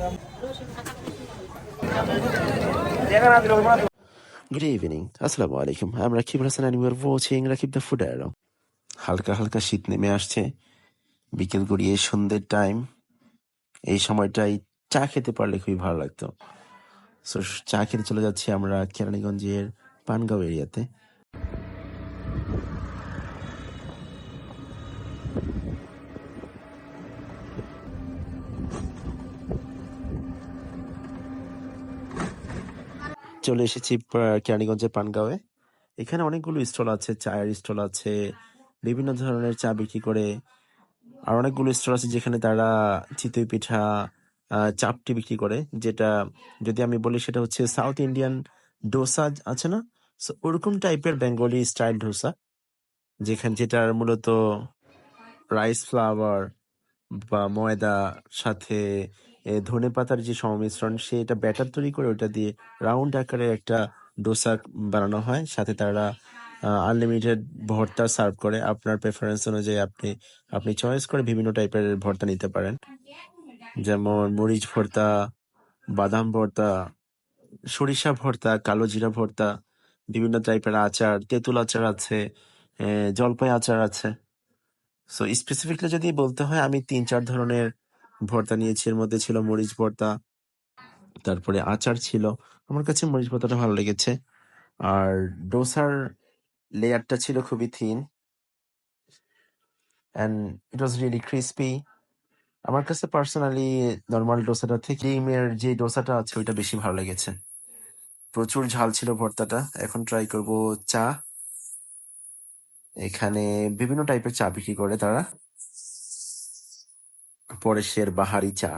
Good evening. Assalamu alaikum. I'm Rakib Hassan and we're watching Rakib the Food Arrow. হালকা হালকা শীত নেমে আসছে, বিকেল গড়িয়ে সন্ধ্যের টাইম। এই সময়টাই চা খেতে পারলে খুবই ভালো লাগতো। সো চা খেতে চলে যাচ্ছি আমরা কেরানীগঞ্জের পানগাঁও এরিয়াতে। চলে এসেছি কেরানীগঞ্জের পানগাঁওয়ে। এখানে অনেকগুলো স্টল আছে, চায়ের স্টল আছে, বিভিন্ন ধরনের চা বিক্রি করে। আর অনেকগুলো স্টল আছে যেখানে তারা চিতই পিঠা, চাপটি বিক্রি করে, যেটা যদি আমি বলি সেটা হচ্ছে সাউথ ইন্ডিয়ান ডোসা আছে না, সো ওরকম টাইপের বেঙ্গলি স্টাইল ডোসা, যেটার মূলত রাইস ফ্লাওয়ার বা ময়দা সাথে ধনে পাতার যে সংমিশ্রণ, সেটা ব্যাটার তৈরি করে ওটা দিয়ে রাউন্ড আকারে একটা ডোসা বানানো হয়। সাথে তারা আনলিমিটেড ভর্তা সার্ভ করে। আপনার প্রেফারেন্স অনুযায়ী আপনি চয়েস করে বিভিন্ন টাইপের ভর্তা নিতে পারেন, যেমন মরিচ ভর্তা, বাদাম ভর্তা, সরিষা ভর্তা, কালো জিরা ভর্তা, বিভিন্ন টাইপের আচার, তেঁতুল আচার আছে, জলপাই আচার আছে। সো স্পেসিফিকলি যদি বলতে হয়, আমি 3-4 ধরনের ভর্তা নিয়েছি। এর মধ্যে ছিল মরিচ ভর্তা, তারপরে আচার ছিল। আমার কাছে মরিচ ভর্তাটা ভালো লেগেছে। আর ডোসার লেয়ারটা ছিল খুবই thin and it was really crispy. আমার কাছে পার্সোনালি নর্মাল ডোসাটা থেকে ক্রিমের যে ডোসাটা আছে ওইটা বেশি ভালো লেগেছে। প্রচুর ঝাল ছিল ভর্তাটা। এখন ট্রাই করব চা। এখানে বিভিন্ন টাইপের চা বিক্রি করে তারা। পরেশের বাহারি চা।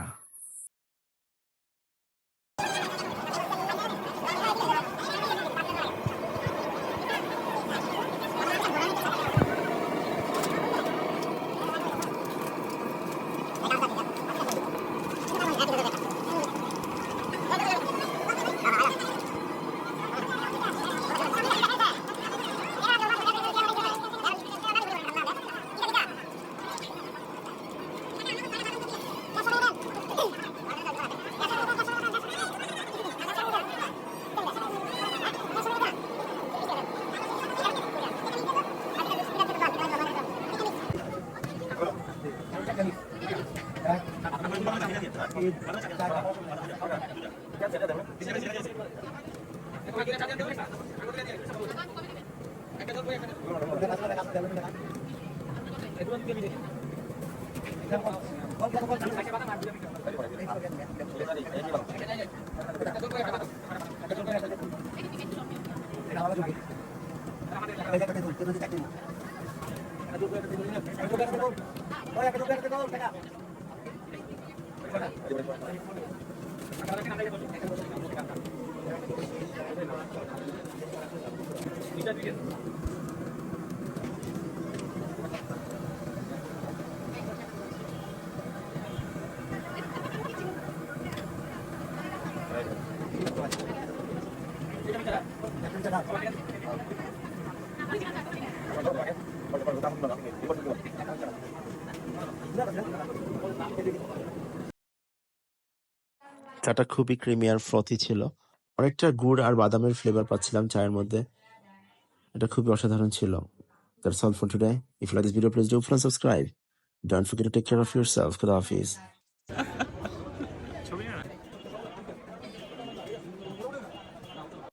চাটা খুবই ক্রিমি আর ফ্রথি ছিল। অনেকটা গুড় আর বাদামের ফ্লেভার পাচ্ছিলাম চায়ের মধ্যে। এটা খুবই অসাধারণ ছিল। That's all for today. If you like this video, please do follow and subscribe. Don't forget to take care of yourself. Khuda Hafiz.